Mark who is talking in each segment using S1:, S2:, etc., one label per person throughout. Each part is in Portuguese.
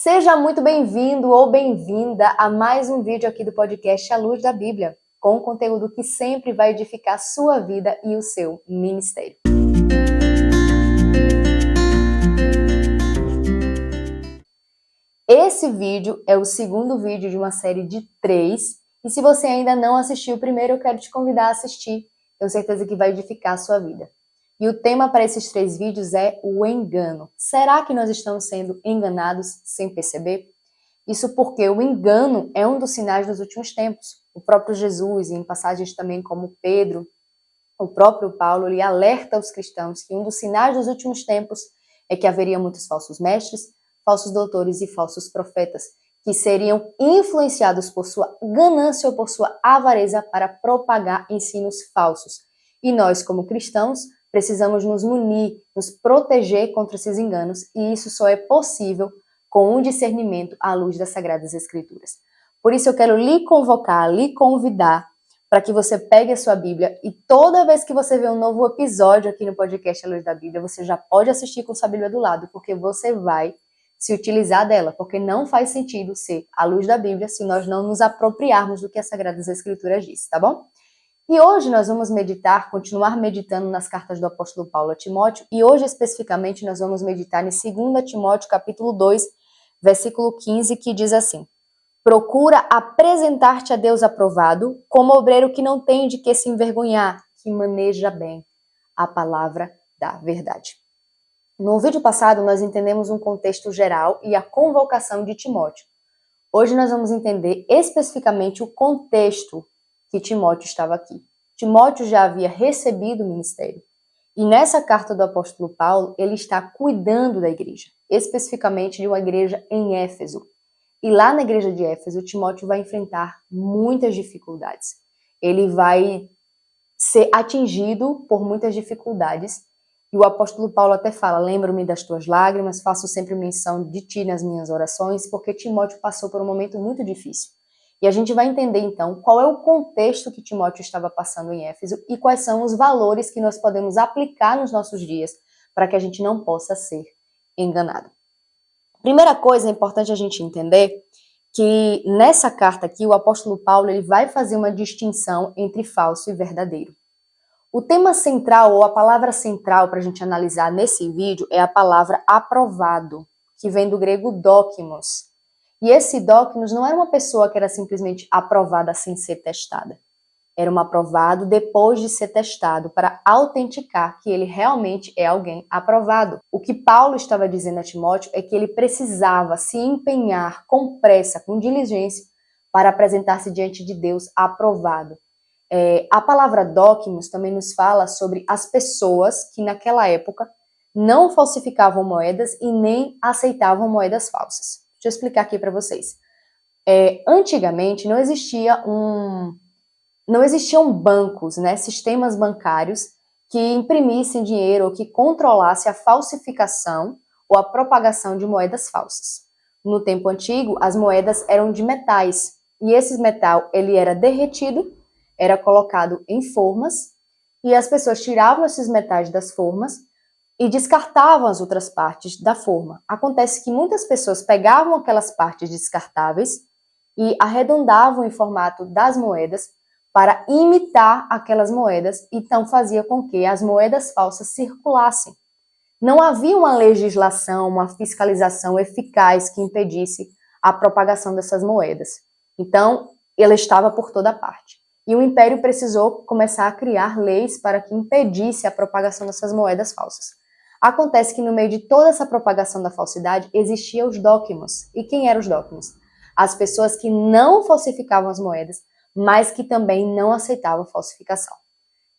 S1: Seja muito bem-vindo ou bem-vinda a mais um vídeo aqui do podcast A Luz da Bíblia, com conteúdo que sempre vai edificar a sua vida e o seu ministério. Esse vídeo é o segundo vídeo de uma série de 3, e se você ainda não assistiu o primeiro, eu quero te convidar a assistir. Tenho certeza que vai edificar a sua vida. E o tema para esses 3 vídeos é o engano. Será que nós estamos sendo enganados sem perceber? Isso porque o engano é um dos sinais dos últimos tempos. O próprio Jesus, em passagens também como Pedro, o próprio Paulo, ele alerta os cristãos que um dos sinais dos últimos tempos é que haveria muitos falsos mestres, falsos doutores e falsos profetas, que seriam influenciados por sua ganância ou por sua avareza para propagar ensinos falsos. E nós, como cristãos, precisamos nos munir, nos proteger contra esses enganos, e isso só é possível com um discernimento à luz das Sagradas Escrituras. Por isso eu quero lhe convocar, lhe convidar para que você pegue a sua Bíblia e toda vez que você vê um novo episódio aqui no podcast A Luz da Bíblia, você já pode assistir com sua Bíblia do lado, porque você vai se utilizar dela, porque não faz sentido ser a luz da Bíblia se nós não nos apropriarmos do que as Sagradas Escrituras diz, tá bom? E hoje nós vamos continuar meditando nas cartas do apóstolo Paulo a Timóteo, e hoje especificamente nós vamos meditar em 2 Timóteo capítulo 2, versículo 15, que diz assim: procura apresentar-te a Deus aprovado, como obreiro que não tem de que se envergonhar, que maneja bem a palavra da verdade. No vídeo passado, nós entendemos um contexto geral e a convocação de Timóteo. Hoje nós vamos entender especificamente o contexto que Timóteo estava aqui. Timóteo já havia recebido o ministério. E nessa carta do apóstolo Paulo, ele está cuidando da igreja, especificamente de uma igreja em Éfeso. E lá na igreja de Éfeso, Timóteo vai enfrentar muitas dificuldades. Ele vai ser atingido por muitas dificuldades. E o apóstolo Paulo até fala: lembro-me das tuas lágrimas, faço sempre menção de ti nas minhas orações, porque Timóteo passou por um momento muito difícil. E a gente vai entender então qual é o contexto que Timóteo estava passando em Éfeso e quais são os valores que nós podemos aplicar nos nossos dias para que a gente não possa ser enganado. Primeira coisa, é importante a gente entender que nessa carta aqui o apóstolo Paulo ele vai fazer uma distinção entre falso e verdadeiro. O tema central ou a palavra central para a gente analisar nesse vídeo é a palavra aprovado, que vem do grego dokimos. E esse dokimos não era uma pessoa que era simplesmente aprovada sem ser testada. Era um aprovado depois de ser testado para autenticar que ele realmente é alguém aprovado. O que Paulo estava dizendo a Timóteo é que ele precisava se empenhar com pressa, com diligência, para apresentar-se diante de Deus aprovado. A palavra dokimos também nos fala sobre as pessoas que naquela época não falsificavam moedas e nem aceitavam moedas falsas. Deixa eu explicar aqui para vocês. Antigamente não existiam bancos, né, sistemas bancários que imprimissem dinheiro ou que controlassem a falsificação ou a propagação de moedas falsas. No tempo antigo, as moedas eram de metais e esse metal ele era derretido, era colocado em formas e as pessoas tiravam esses metais das formas e descartavam as outras partes da forma. Acontece que muitas pessoas pegavam aquelas partes descartáveis e arredondavam em formato das moedas para imitar aquelas moedas, então fazia com que as moedas falsas circulassem. Não havia uma legislação, uma fiscalização eficaz que impedisse a propagação dessas moedas. Então, ela estava por toda parte. E o Império precisou começar a criar leis para que impedisse a propagação dessas moedas falsas. Acontece que no meio de toda essa propagação da falsidade, existiam os dokimos. E quem eram os dokimos? As pessoas que não falsificavam as moedas, mas que também não aceitavam falsificação.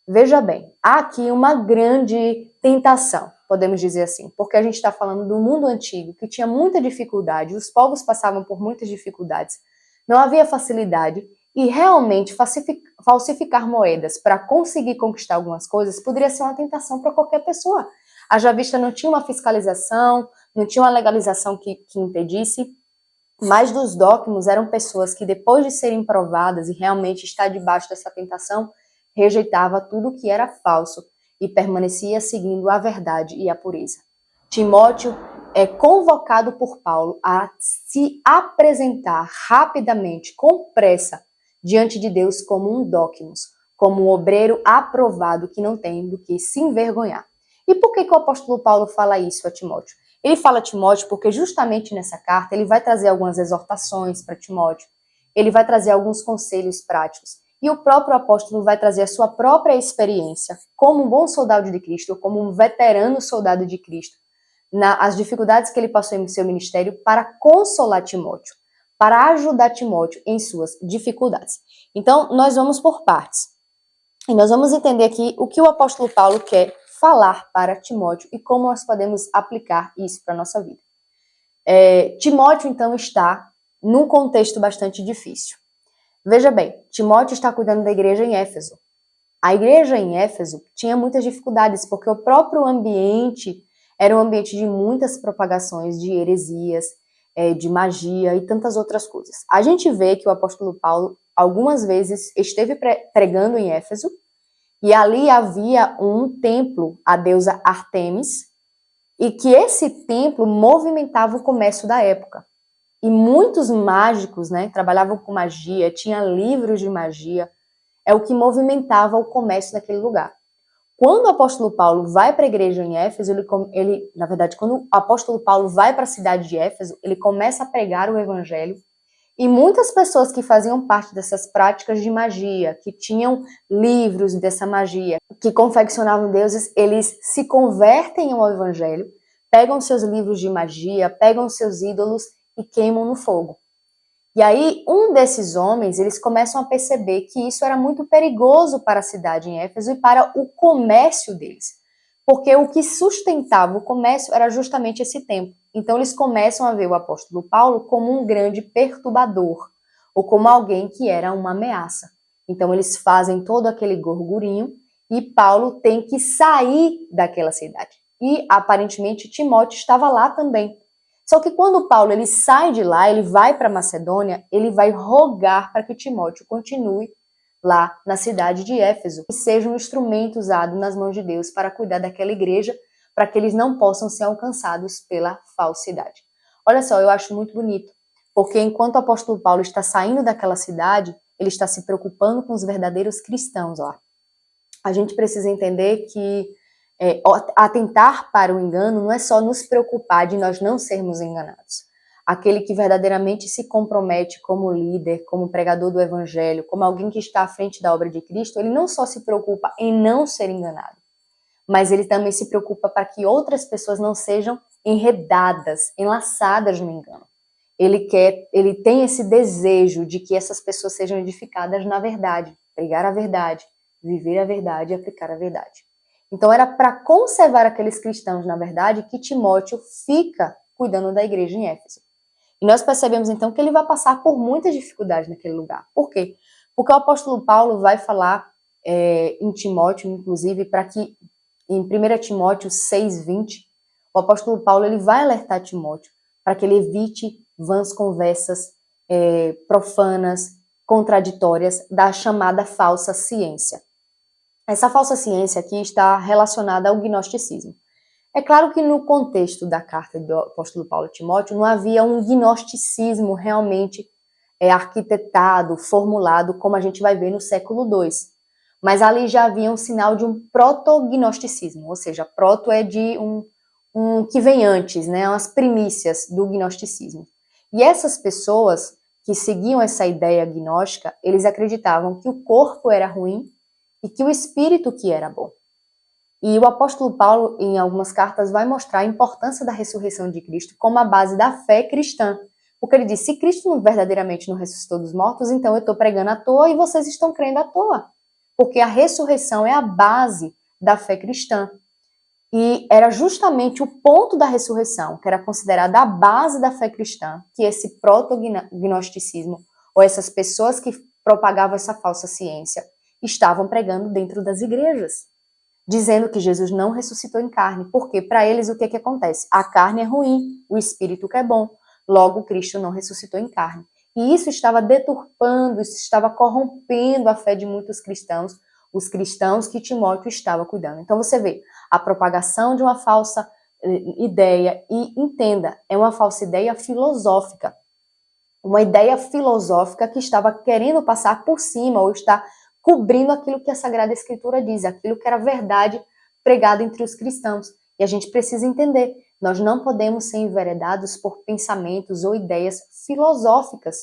S1: Veja bem, há aqui uma grande tentação, podemos dizer assim, porque a gente está falando do mundo antigo, que tinha muita dificuldade, os povos passavam por muitas dificuldades, não havia facilidade, e realmente falsificar moedas para conseguir conquistar algumas coisas poderia ser uma tentação para qualquer pessoa. Haja vista não tinha uma fiscalização, não tinha uma legalização que impedisse, mas dos dokimos eram pessoas que depois de serem provadas e realmente estar debaixo dessa tentação, rejeitava tudo que era falso e permanecia seguindo a verdade e a pureza. Timóteo é convocado por Paulo a se apresentar rapidamente, com pressa, diante de Deus como um dócimos, como um obreiro aprovado que não tem do que se envergonhar. E por que o apóstolo Paulo fala isso a Timóteo? Ele fala a Timóteo porque justamente nessa carta ele vai trazer algumas exortações para Timóteo, ele vai trazer alguns conselhos práticos, e o próprio apóstolo vai trazer a sua própria experiência como um bom soldado de Cristo, como um veterano soldado de Cristo, as dificuldades que ele passou em seu ministério para consolar Timóteo, para ajudar Timóteo em suas dificuldades. Então, nós vamos por partes. E nós vamos entender aqui o que o apóstolo Paulo quer falar para Timóteo e como nós podemos aplicar isso para a nossa vida. Timóteo, então, está num contexto bastante difícil. Veja bem, Timóteo está cuidando da igreja em Éfeso. A igreja em Éfeso tinha muitas dificuldades, porque o próprio ambiente era um ambiente de muitas propagações de heresias, de magia e tantas outras coisas. A gente vê que o apóstolo Paulo algumas vezes esteve pregando em Éfeso, e ali havia um templo à deusa Ártemis, e que esse templo movimentava o comércio da época. E muitos mágicos, trabalhavam com magia, tinha livros de magia, é o que movimentava o comércio naquele lugar. Quando o apóstolo Paulo vai para a igreja em Éfeso, na verdade, quando o apóstolo Paulo vai para a cidade de Éfeso, ele começa a pregar o evangelho, e muitas pessoas que faziam parte dessas práticas de magia, que tinham livros dessa magia, que confeccionavam deuses, eles se convertem ao evangelho, pegam seus livros de magia, pegam seus ídolos e queimam no fogo. E aí, um desses homens, eles começam a perceber que isso era muito perigoso para a cidade em Éfeso e para o comércio deles. Porque o que sustentava o comércio era justamente esse templo. Então, eles começam a ver o apóstolo Paulo como um grande perturbador, ou como alguém que era uma ameaça. Então, eles fazem todo aquele gorgurinho e Paulo tem que sair daquela cidade. E, aparentemente, Timóteo estava lá também. Só que quando Paulo ele sai de lá, ele vai para Macedônia, ele vai rogar para que Timóteo continue lá na cidade de Éfeso e seja um instrumento usado nas mãos de Deus para cuidar daquela igreja, para que eles não possam ser alcançados pela falsidade. Olha só, eu acho muito bonito, porque enquanto o apóstolo Paulo está saindo daquela cidade, ele está se preocupando com os verdadeiros cristãos lá. A gente precisa entender que atentar para o engano não é só nos preocupar de nós não sermos enganados. Aquele que verdadeiramente se compromete como líder, como pregador do evangelho, como alguém que está à frente da obra de Cristo, ele não só se preocupa em não ser enganado, mas ele também se preocupa para que outras pessoas não sejam enredadas, enlaçadas no engano. Ele tem esse desejo de que essas pessoas sejam edificadas na verdade, pregar a verdade, viver a verdade e aplicar a verdade. Então era para conservar aqueles cristãos na verdade que Timóteo fica cuidando da igreja em Éfeso. E nós percebemos então que ele vai passar por muitas dificuldades naquele lugar. Por quê? Porque o apóstolo Paulo vai falar em Timóteo, inclusive, para que em 1 Timóteo 6:20, o apóstolo Paulo ele vai alertar Timóteo para que ele evite vãs conversas profanas, contraditórias da chamada falsa ciência. Essa falsa ciência aqui está relacionada ao gnosticismo. É claro que no contexto da carta do apóstolo Paulo a Timóteo não havia um gnosticismo realmente arquitetado, formulado, como a gente vai ver no século II. Mas ali já havia um sinal de um proto-gnosticismo, ou seja, proto é de um que vem antes, as primícias do gnosticismo. E essas pessoas que seguiam essa ideia gnóstica, eles acreditavam que o corpo era ruim e que o espírito que era bom. E o apóstolo Paulo, em algumas cartas, vai mostrar a importância da ressurreição de Cristo como a base da fé cristã. Porque ele diz, se Cristo verdadeiramente não ressuscitou dos mortos, então eu estou pregando à toa e vocês estão crendo à toa. Porque a ressurreição é a base da fé cristã. E era justamente o ponto da ressurreição, que era considerada a base da fé cristã, que esse proto-gnosticismo, ou essas pessoas que propagavam essa falsa ciência, estavam pregando dentro das igrejas, dizendo que Jesus não ressuscitou em carne, porque para eles o que acontece? A carne é ruim, o espírito que é bom, logo Cristo não ressuscitou em carne. E isso estava deturpando, isso estava corrompendo a fé de muitos cristãos, os cristãos que Timóteo estava cuidando. Então você vê a propagação de uma falsa ideia, e entenda, é uma falsa ideia filosófica. Uma ideia filosófica que estava querendo passar por cima ou está cobrindo aquilo que a Sagrada Escritura diz, aquilo que era verdade pregado entre os cristãos. E a gente precisa entender, nós não podemos ser enveredados por pensamentos ou ideias filosóficas.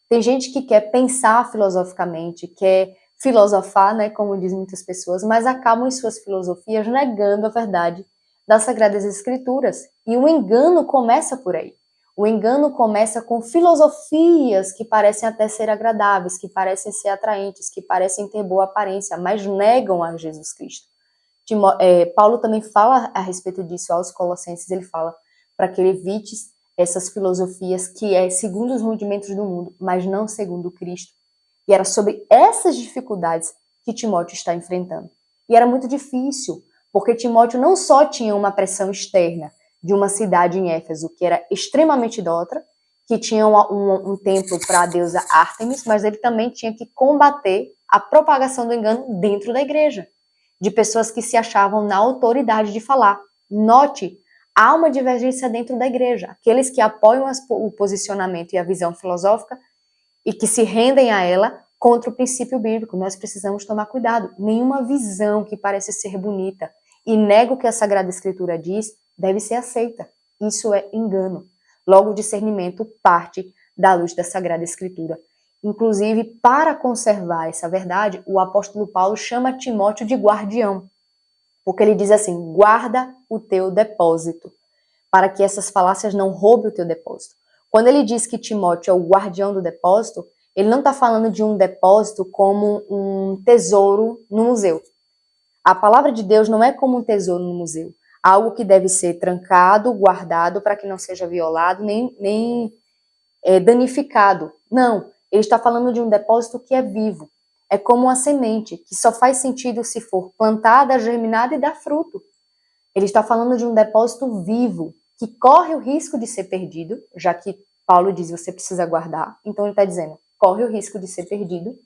S1: Tem gente que quer pensar filosoficamente, quer filosofar, né, como dizem muitas pessoas, mas acabam em suas filosofias negando a verdade das Sagradas Escrituras. E o engano começa por aí. O engano começa com filosofias que parecem até ser agradáveis, que parecem ser atraentes, que parecem ter boa aparência, mas negam a Jesus Cristo. Paulo também fala a respeito disso aos Colossenses, ele fala para que ele evite essas filosofias que é segundo os rudimentos do mundo, mas não segundo Cristo. E era sobre essas dificuldades que Timóteo está enfrentando. E era muito difícil, porque Timóteo não só tinha uma pressão externa de uma cidade em Éfeso que era extremamente idólatra, que tinha um templo para a deusa Ártemis, mas ele também tinha que combater a propagação do engano dentro da igreja, de pessoas que se achavam na autoridade de falar. Note, há uma divergência dentro da igreja. Aqueles que apoiam o posicionamento e a visão filosófica e que se rendem a ela contra o princípio bíblico. Nós precisamos tomar cuidado. Nenhuma visão que parece ser bonita e nega o que a Sagrada Escritura diz deve ser aceita. Isso é engano. Logo, o discernimento parte da luz da Sagrada Escritura. Inclusive, para conservar essa verdade, o apóstolo Paulo chama Timóteo de guardião, porque ele diz assim: guarda o teu depósito, para que essas falácias não roubem o teu depósito. Quando ele diz que Timóteo é o guardião do depósito, ele não está falando de um depósito como um tesouro no museu. A palavra de Deus não é como um tesouro no museu, algo que deve ser trancado, guardado para que não seja violado nem danificado. Não, ele está falando de um depósito que é vivo. É como uma semente, que só faz sentido se for plantada, germinada e dar fruto. Ele está falando de um depósito vivo, que corre o risco de ser perdido, já que Paulo diz que você precisa guardar. Então ele está dizendo, corre o risco de ser perdido.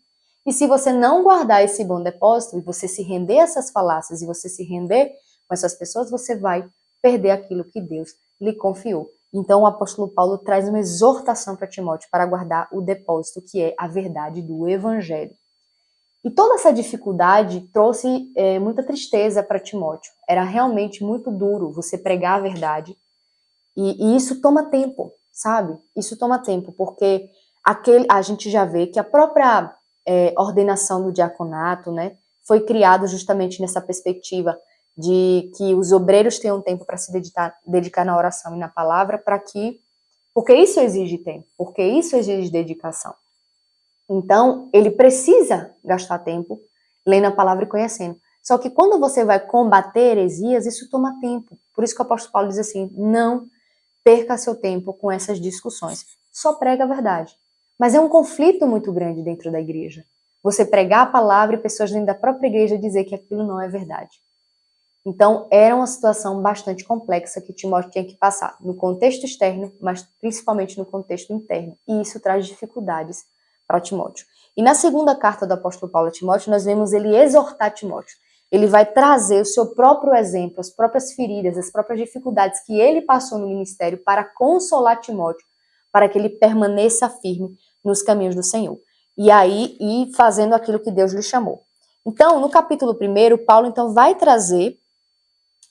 S1: E se você não guardar esse bom depósito, e você se render a essas falácias, e você se render com essas pessoas, você vai perder aquilo que Deus lhe confiou. Então o apóstolo Paulo traz uma exortação para Timóteo para guardar o depósito, que é a verdade do Evangelho. E toda essa dificuldade trouxe muita tristeza para Timóteo. Era realmente muito duro você pregar a verdade. E isso toma tempo, sabe? Isso toma tempo, porque a gente já vê que a própria ordenação do diaconato, né, foi criada justamente nessa perspectiva de que os obreiros tenham tempo para se dedicar na oração e na palavra, porque isso exige tempo, porque isso exige dedicação. Então, ele precisa gastar tempo lendo a palavra e conhecendo. Só que quando você vai combater heresias, isso toma tempo. Por isso que o apóstolo Paulo diz assim, não perca seu tempo com essas discussões. Só prega a verdade. Mas é um conflito muito grande dentro da igreja. Você pregar a palavra e pessoas dentro da própria igreja dizer que aquilo não é verdade. Então, era uma situação bastante complexa que Timóteo tinha que passar no contexto externo, mas principalmente no contexto interno. E isso traz dificuldades para Timóteo. E na segunda carta do apóstolo Paulo a Timóteo, nós vemos ele exortar Timóteo. Ele vai trazer o seu próprio exemplo, as próprias feridas, as próprias dificuldades que ele passou no ministério para consolar Timóteo, para que ele permaneça firme nos caminhos do Senhor. E aí, fazendo aquilo que Deus lhe chamou. Então, no capítulo 1, Paulo então vai trazer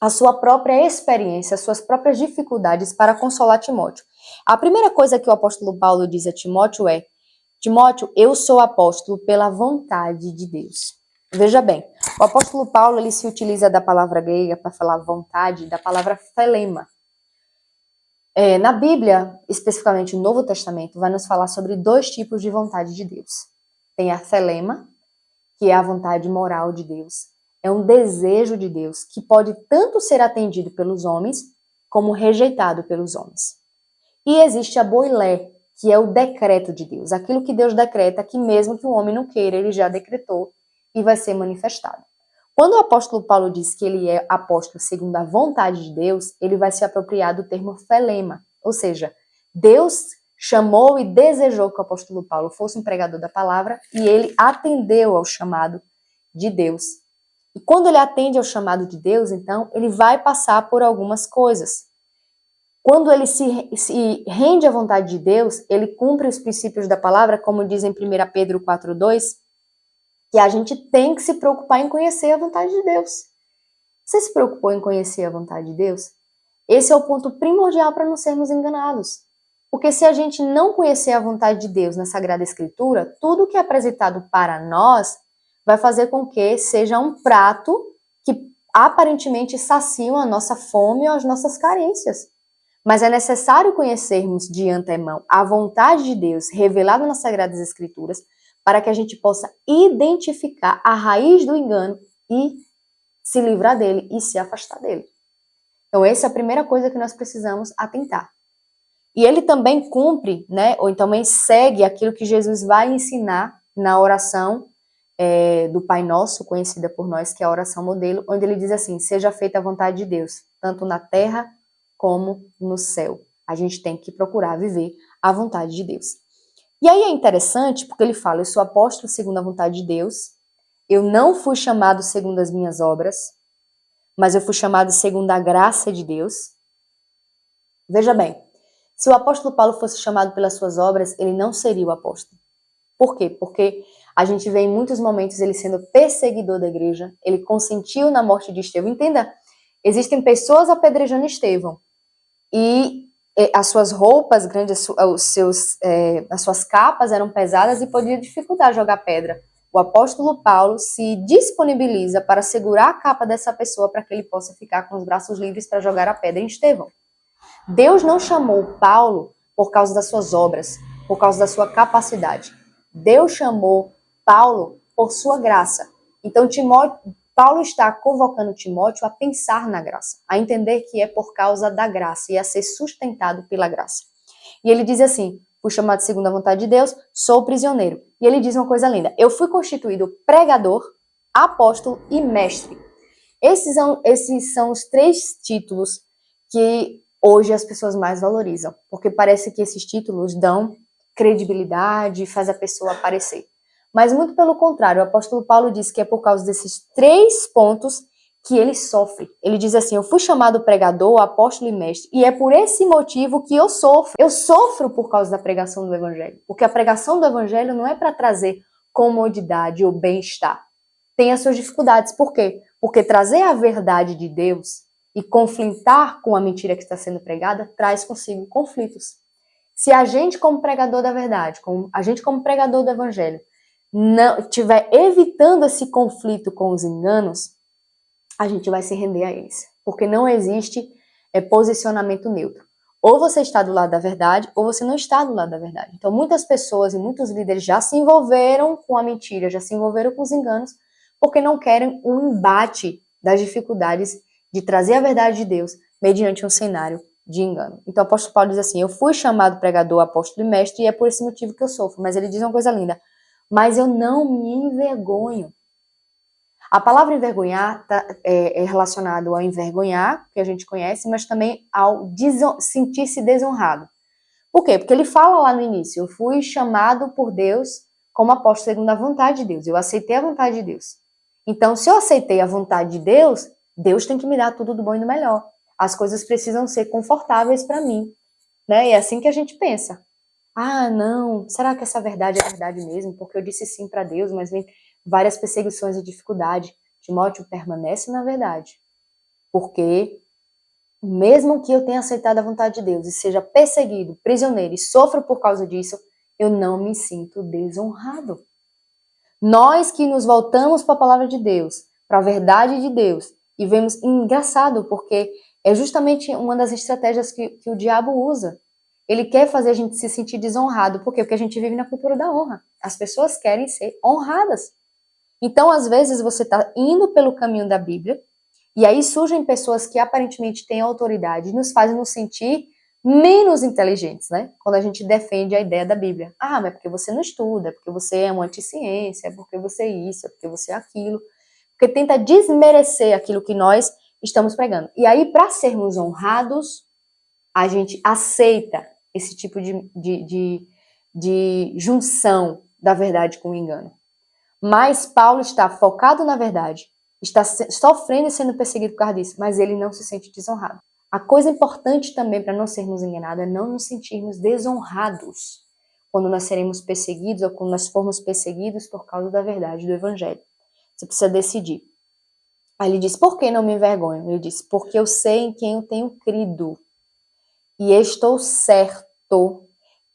S1: a sua própria experiência, as suas próprias dificuldades para consolar Timóteo. A primeira coisa que o apóstolo Paulo diz a Timóteo é: Timóteo, eu sou apóstolo pela vontade de Deus. Veja bem, o apóstolo Paulo ele se utiliza da palavra grega para falar vontade, da palavra thelema. Na Bíblia, especificamente no Novo Testamento, vai nos falar sobre 2 tipos de vontade de Deus. Tem a thelema, que é a vontade moral de Deus. É um desejo de Deus que pode tanto ser atendido pelos homens, como rejeitado pelos homens. E existe a boilé, que é o decreto de Deus. Aquilo que Deus decreta, que mesmo que o homem não queira, ele já decretou e vai ser manifestado. Quando o apóstolo Paulo diz que ele é apóstolo segundo a vontade de Deus, ele vai se apropriar do termo felema, ou seja, Deus chamou e desejou que o apóstolo Paulo fosse um pregador da palavra e ele atendeu ao chamado de Deus. E quando ele atende ao chamado de Deus, então, ele vai passar por algumas coisas. Quando ele se rende à vontade de Deus, ele cumpre os princípios da palavra, como diz em 1 Pedro 4,2, que a gente tem que se preocupar em conhecer a vontade de Deus. Você se preocupou em conhecer a vontade de Deus? Esse é o ponto primordial para não sermos enganados. Porque se a gente não conhecer a vontade de Deus na Sagrada Escritura, tudo que é apresentado para nós vai fazer com que seja um prato que aparentemente saciam a nossa fome ou as nossas carências. Mas é necessário conhecermos de antemão a vontade de Deus revelada nas Sagradas Escrituras para que a gente possa identificar a raiz do engano e se livrar dele e se afastar dele. Então, essa é a primeira coisa que nós precisamos atentar. E ele também cumpre, né, ou então também segue aquilo que Jesus vai ensinar na oração do Pai Nosso, conhecida por nós, que é a oração modelo, onde ele diz assim: seja feita a vontade de Deus, tanto na terra como no céu. A gente tem que procurar viver a vontade de Deus. E aí é interessante porque ele fala: eu sou apóstolo segundo a vontade de Deus, eu não fui chamado segundo as minhas obras, mas eu fui chamado segundo a graça de Deus. Veja bem, se o apóstolo Paulo fosse chamado pelas suas obras, ele não seria o apóstolo. Por quê? Porque a gente vê em muitos momentos ele sendo perseguidor da igreja, ele consentiu na morte de Estevão. Entenda, existem pessoas apedrejando Estevão e as suas roupas grandes, as suas capas eram pesadas e podia dificultar jogar pedra. O apóstolo Paulo se disponibiliza para segurar a capa dessa pessoa para que ele possa ficar com os braços livres para jogar a pedra em Estevão. Deus não chamou Paulo por causa das suas obras, por causa da sua capacidade. Deus chamou Paulo por sua graça. Então, Paulo está convocando Timóteo a pensar na graça, a entender que é por causa da graça e a ser sustentado pela graça. E ele diz assim: fui chamado segundo a vontade de Deus, sou prisioneiro. E ele diz uma coisa linda: eu fui constituído pregador, apóstolo e mestre. Esses são os 3 títulos que hoje as pessoas mais valorizam, porque parece que esses títulos dão credibilidade, faz a pessoa aparecer. Mas muito pelo contrário, o apóstolo Paulo diz que é por causa desses 3 pontos que ele sofre. Ele diz assim: eu fui chamado pregador, apóstolo e mestre, e é por esse motivo que eu sofro. Eu sofro por causa da pregação do evangelho, porque a pregação do evangelho não é para trazer comodidade ou bem-estar. Tem as suas dificuldades. Por quê? Porque trazer a verdade de Deus e conflitar com a mentira que está sendo pregada traz consigo conflitos. Se a gente, como pregador da verdade, a gente como pregador do evangelho, não estiver evitando esse conflito com os enganos, a gente vai se render a eles. Porque não existe posicionamento neutro. Ou você está do lado da verdade, ou você não está do lado da verdade. Então, muitas pessoas e muitos líderes já se envolveram com a mentira, já se envolveram com os enganos, porque não querem um embate das dificuldades de trazer a verdade de Deus mediante um cenário de engano. Então, o apóstolo Paulo diz assim: eu fui chamado pregador, apóstolo e mestre, e é por esse motivo que eu sofro. Mas ele diz uma coisa linda: mas eu não me envergonho. A palavra envergonhar é relacionado ao envergonhar, que a gente conhece, mas também ao sentir-se desonrado. Por quê? Porque ele fala lá no início: eu fui chamado por Deus como apóstolo segundo a vontade de Deus. Eu aceitei a vontade de Deus. Então, se eu aceitei a vontade de Deus, Deus tem que me dar tudo do bom e do melhor. As coisas precisam ser confortáveis para mim, né? E é assim que a gente pensa. Ah, não, será que essa verdade é verdade mesmo? Porque eu disse sim para Deus, mas vem várias perseguições e dificuldade. Timóteo, permanece na verdade. Porque mesmo que eu tenha aceitado a vontade de Deus e seja perseguido, prisioneiro e sofra por causa disso, eu não me sinto desonrado. Nós que nos voltamos para a palavra de Deus, para a verdade de Deus, e vemos engraçado, porque é justamente uma das estratégias que o diabo usa. Ele quer fazer a gente se sentir desonrado. Por quê? Porque a gente vive na cultura da honra. As pessoas querem ser honradas. Então, às vezes, você está indo pelo caminho da Bíblia, e aí surgem pessoas que aparentemente têm autoridade e nos fazem nos sentir menos inteligentes, né? Quando a gente defende a ideia da Bíblia. Ah, mas é porque você não estuda, é porque você é uma anti-ciência, é porque você é isso, é porque você é aquilo. Porque tenta desmerecer aquilo que nós estamos pregando. E aí, para sermos honrados, a gente aceita esse tipo de junção da verdade com o engano. Mas Paulo está focado na verdade, está sofrendo e sendo perseguido por causa disso, mas ele não se sente desonrado. A coisa importante também para não sermos enganados é não nos sentirmos desonrados quando nós seremos perseguidos ou quando nós formos perseguidos por causa da verdade do evangelho. Você precisa decidir. Aí ele diz, por que não me envergonho? Ele diz, porque eu sei em quem eu tenho crido e estou certo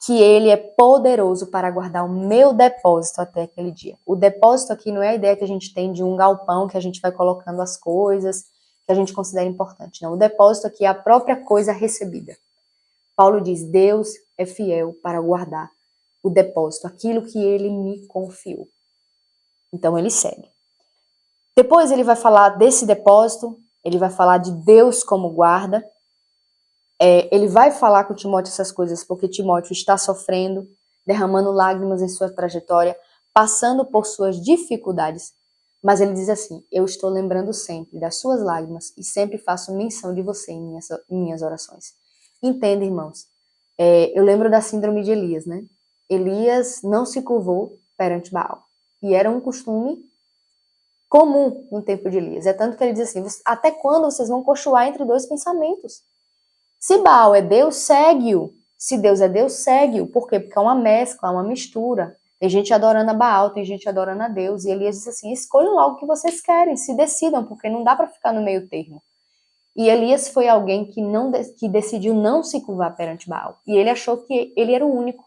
S1: que ele é poderoso para guardar o meu depósito até aquele dia. O depósito aqui não é a ideia que a gente tem de um galpão que a gente vai colocando as coisas que a gente considera importante. Não, o depósito aqui é a própria coisa recebida. Paulo diz, Deus é fiel para guardar o depósito, aquilo que ele me confiou. Então ele segue. Depois ele vai falar desse depósito, ele vai falar de Deus como guarda. Ele vai falar com Timóteo essas coisas porque Timóteo está sofrendo, derramando lágrimas em sua trajetória, passando por suas dificuldades. Mas ele diz assim, eu estou lembrando sempre das suas lágrimas e sempre faço menção de você em minhas orações. Entenda, irmãos, eu lembro da síndrome de Elias, né? Elias não se curvou perante Baal. E era um costume comum no tempo de Elias. É tanto que ele diz assim, até quando vocês vão cochoar entre dois pensamentos? Se Baal é Deus, segue-o. Se Deus é Deus, segue-o. Por quê? Porque é uma mescla, é uma mistura. Tem gente adorando a Baal, tem gente adorando a Deus. E Elias disse assim, escolham logo o que vocês querem, se decidam, porque não dá para ficar no meio termo. E Elias foi alguém que decidiu não se curvar perante Baal. E ele achou que ele era o único.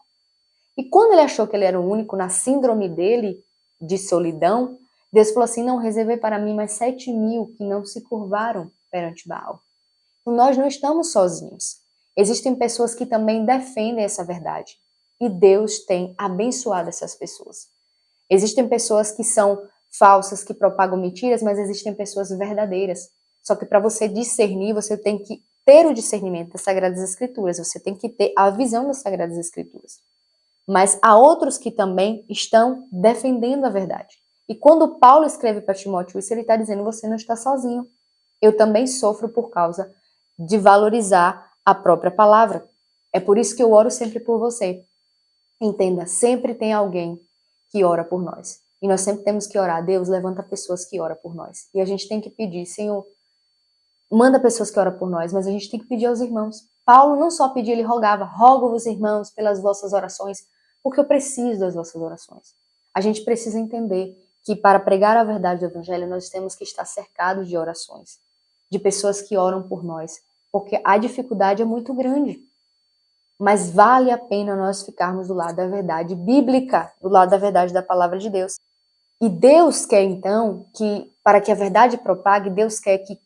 S1: E quando ele achou que ele era o único, na síndrome dele, de solidão, Deus falou assim, não, reservei para mim mais 7.000 que não se curvaram perante Baal. Então, nós não estamos sozinhos. Existem pessoas que também defendem essa verdade. E Deus tem abençoado essas pessoas. Existem pessoas que são falsas, que propagam mentiras, mas existem pessoas verdadeiras. Só que para você discernir, você tem que ter o discernimento das Sagradas Escrituras, você tem que ter a visão das Sagradas Escrituras. Mas há outros que também estão defendendo a verdade. E quando Paulo escreve para Timóteo isso, ele está dizendo, você não está sozinho. Eu também sofro por causa de valorizar a própria palavra. É por isso que eu oro sempre por você. Entenda, sempre tem alguém que ora por nós. E nós sempre temos que orar. Deus, levanta pessoas que oram por nós. E a gente tem que pedir, Senhor, manda pessoas que oram por nós, mas a gente tem que pedir aos irmãos. Paulo não só pedia, ele rogava, rogo-vos, irmãos, pelas vossas orações, porque eu preciso das vossas orações. A gente precisa entender que para pregar a verdade do evangelho, nós temos que estar cercados de orações, de pessoas que oram por nós, porque a dificuldade é muito grande. Mas vale a pena nós ficarmos do lado da verdade bíblica, do lado da verdade da palavra de Deus. E Deus quer, então, que, para que a verdade propague, Deus quer que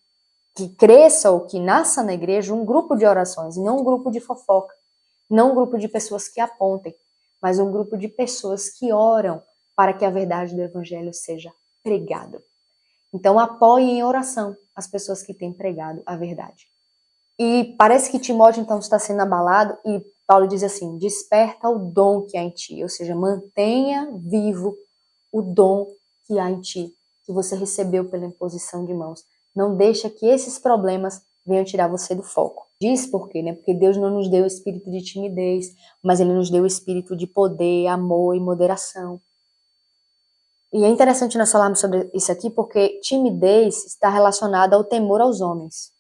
S1: cresça ou que nasça na igreja um grupo de orações, não um grupo de fofoca, não um grupo de pessoas que apontem, mas um grupo de pessoas que oram para que a verdade do evangelho seja pregada. Então apoie em oração as pessoas que têm pregado a verdade. E parece que Timóteo então está sendo abalado e Paulo diz assim, desperta o dom que há em ti, ou seja, mantenha vivo o dom que há em ti, que você recebeu pela imposição de mãos. Não deixa que esses problemas venham tirar você do foco. Diz por quê, né? Porque Deus não nos deu o espírito de timidez, mas Ele nos deu o espírito de poder, amor e moderação. E é interessante nós falarmos sobre isso aqui porque timidez está relacionada ao temor aos homens.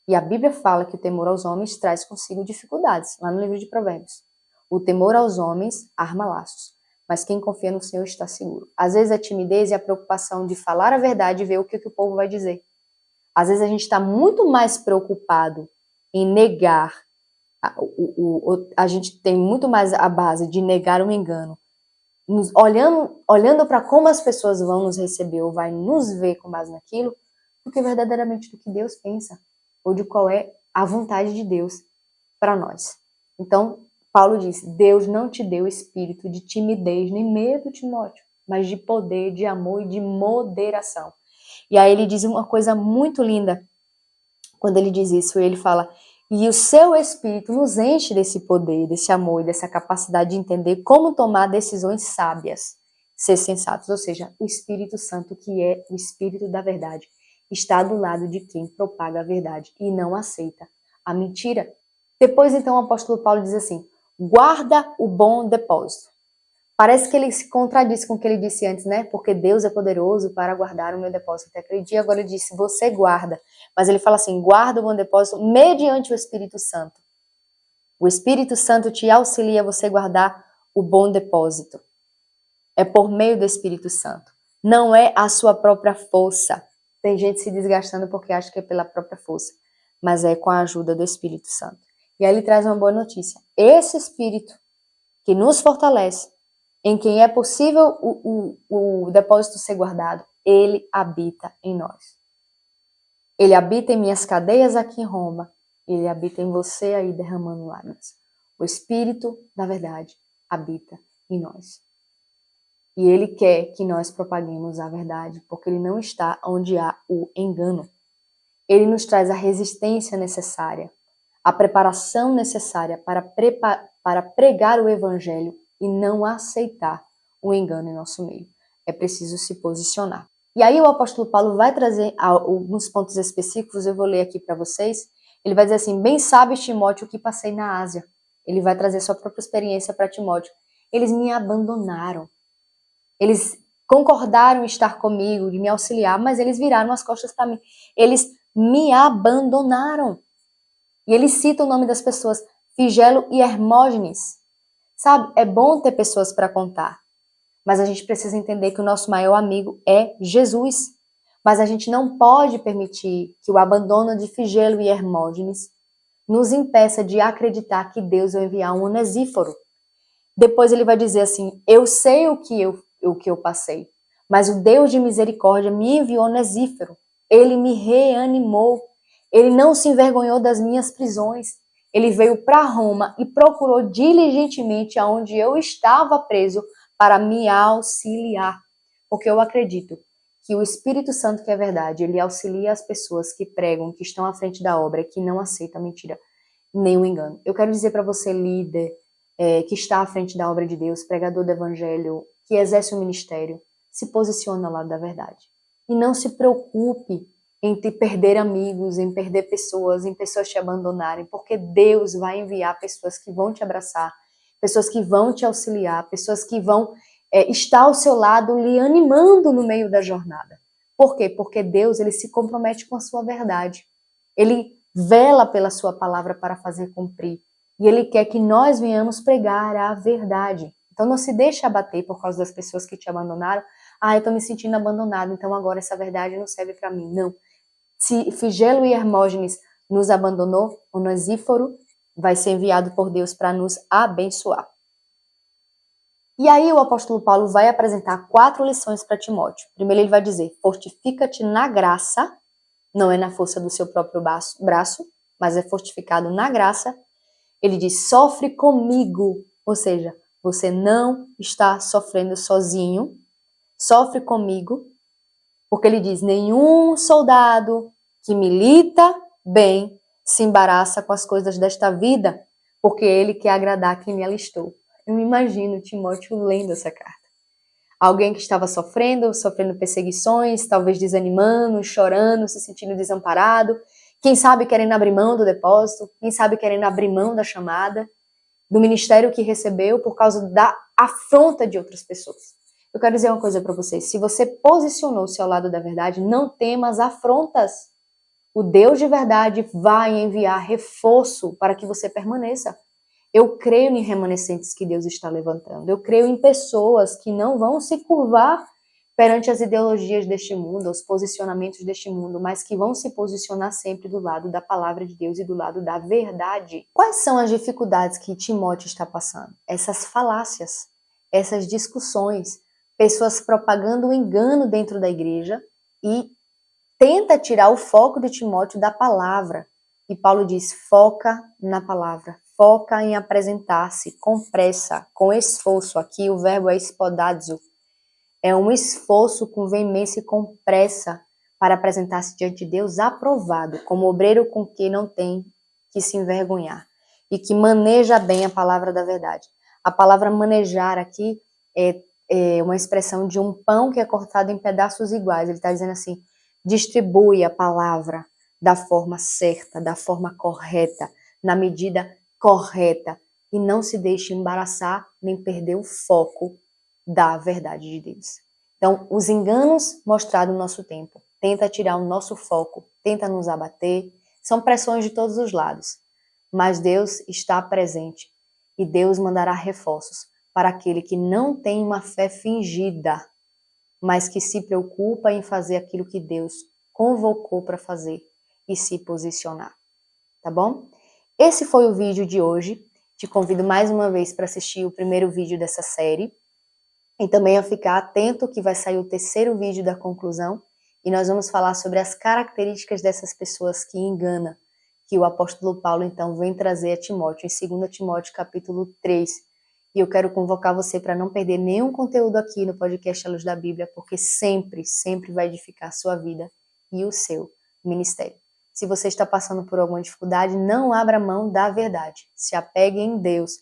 S1: E a Bíblia fala que o temor aos homens traz consigo dificuldades, lá no livro de Provérbios. O temor aos homens arma laços, mas quem confia no Senhor está seguro. Às vezes a timidez e a preocupação de falar a verdade e ver o que o povo vai dizer. Às vezes a gente está muito mais preocupado em negar, a gente tem muito mais a base de negar um engano, olhando para como as pessoas vão nos receber ou vai nos ver com base naquilo, do que verdadeiramente do que Deus pensa, ou de qual é a vontade de Deus para nós. Então, Paulo diz, Deus não te deu espírito de timidez nem medo, Timóteo, mas de poder, de amor e de moderação. E aí ele diz uma coisa muito linda, quando ele diz isso, ele fala, e o seu espírito nos enche desse poder, desse amor e dessa capacidade de entender como tomar decisões sábias, ser sensatos, ou seja, o Espírito Santo, que é o Espírito da verdade, está do lado de quem propaga a verdade e não aceita a mentira. Depois, então, o apóstolo Paulo diz assim, guarda o bom depósito. Parece que ele se contradiz com o que ele disse antes, né? Porque Deus é poderoso para guardar o meu depósito até aquele dia. Agora ele disse, você guarda. Mas ele fala assim, guarda o meu depósito mediante o Espírito Santo. O Espírito Santo te auxilia a você guardar o bom depósito. É por meio do Espírito Santo. Não é a sua própria força. Tem gente se desgastando porque acha que é pela própria força. Mas é com a ajuda do Espírito Santo. E aí ele traz uma boa notícia. Esse Espírito que nos fortalece, em quem é possível o depósito ser guardado, ele habita em nós. Ele habita em minhas cadeias aqui em Roma. Ele habita em você aí derramando lágrimas. O Espírito da verdade habita em nós. E ele quer que nós propaguemos a verdade, porque ele não está onde há o engano. Ele nos traz a resistência necessária, a preparação necessária para pregar o evangelho e não aceitar o engano em nosso meio. É preciso se posicionar. E aí o apóstolo Paulo vai trazer alguns pontos específicos, eu vou ler aqui para vocês. Ele vai dizer assim, bem sabes, Timóteo, o que passei na Ásia. Ele vai trazer sua própria experiência para Timóteo. Eles me abandonaram. Eles concordaram em estar comigo, de me auxiliar, mas eles viraram as costas para mim. Eles me abandonaram. E ele cita o nome das pessoas, Figelo e Hermógenes. Sabe, é bom ter pessoas para contar, mas a gente precisa entender que o nosso maior amigo é Jesus. Mas a gente não pode permitir que o abandono de Figelo e Hermógenes nos impeça de acreditar que Deus vai enviar um Onesíforo. Depois ele vai dizer assim, eu sei o que eu passei, mas o Deus de misericórdia me enviou Onesíforo. Ele me reanimou. Ele não se envergonhou das minhas prisões. Ele veio para Roma e procurou diligentemente aonde eu estava preso para me auxiliar. Porque eu acredito que o Espírito Santo, que é verdade, ele auxilia as pessoas que pregam, que estão à frente da obra, que não aceitam mentira, nem o engano. Eu quero dizer para você, líder, que está à frente da obra de Deus, pregador do evangelho, que exerce o ministério, se posicione ao lado da verdade. E não se preocupe em te perder amigos, em perder pessoas, em pessoas te abandonarem, porque Deus vai enviar pessoas que vão te abraçar, pessoas que vão te auxiliar, pessoas que vão estar ao seu lado, lhe animando no meio da jornada. Por quê? Porque Deus, ele se compromete com a sua verdade. Ele vela pela sua palavra para fazer cumprir. E ele quer que nós venhamos pregar a verdade. Então não se deixe abater por causa das pessoas que te abandonaram. Ah, eu estou me sentindo abandonado, então agora essa verdade não serve para mim. Não. Se Figelo e Hermógenes nos abandonou, o Onesíforo vai ser enviado por Deus para nos abençoar. E aí o apóstolo Paulo vai apresentar 4 lições para Timóteo. Primeiro ele vai dizer, fortifica-te na graça, não é na força do seu próprio braço, mas é fortificado na graça. Ele diz, sofre comigo, ou seja, você não está sofrendo sozinho, sofre comigo, porque ele diz, nenhum soldado que milita bem se embaraça com as coisas desta vida, porque ele quer agradar quem me alistou. Eu me imagino Timóteo lendo essa carta. Alguém que estava sofrendo perseguições, talvez desanimando, chorando, se sentindo desamparado, quem sabe querendo abrir mão do depósito, quem sabe querendo abrir mão da chamada, do ministério que recebeu por causa da afronta de outras pessoas. Eu quero dizer uma coisa para vocês, se você posicionou-se ao lado da verdade, não tema as afrontas. O Deus de verdade vai enviar reforço para que você permaneça. Eu creio em remanescentes que Deus está levantando. Eu creio em pessoas que não vão se curvar perante as ideologias deste mundo, os posicionamentos deste mundo, mas que vão se posicionar sempre do lado da palavra de Deus e do lado da verdade. Quais são as dificuldades que Timóteo está passando? Essas falácias, essas discussões, pessoas propagando o engano dentro da igreja e tenta tirar o foco de Timóteo da palavra. E Paulo diz, foca na palavra, foca em apresentar-se com pressa, com esforço. Aqui o verbo é espodazo. É um esforço com veemência e com pressa para apresentar-se diante de Deus aprovado, como obreiro com que não tem que se envergonhar e que maneja bem a palavra da verdade. A palavra manejar aqui é uma expressão de um pão que é cortado em pedaços iguais. Ele está dizendo assim, distribui a palavra da forma certa, da forma correta, na medida correta, e não se deixe embaraçar nem perder o foco da verdade de Deus. Então, os enganos mostrados no nosso tempo, tenta tirar o nosso foco, tenta nos abater, são pressões de todos os lados. Mas Deus está presente e Deus mandará reforços para aquele que não tem uma fé fingida, mas que se preocupa em fazer aquilo que Deus convocou para fazer e se posicionar. Tá bom? Esse foi o vídeo de hoje. Te convido mais uma vez para assistir o primeiro vídeo dessa série e também a ficar atento que vai sair o terceiro vídeo da conclusão e nós vamos falar sobre as características dessas pessoas que enganam, que o apóstolo Paulo então vem trazer a Timóteo em 2 Timóteo capítulo 3. E eu quero convocar você para não perder nenhum conteúdo aqui no podcast A Luz da Bíblia, porque sempre, sempre vai edificar a sua vida e o seu ministério. Se você está passando por alguma dificuldade, não abra mão da verdade. Se apegue em Deus,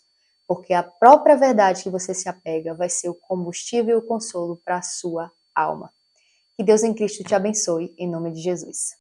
S1: porque a própria verdade que você se apega vai ser o combustível e o consolo para a sua alma. Que Deus em Cristo te abençoe, em nome de Jesus.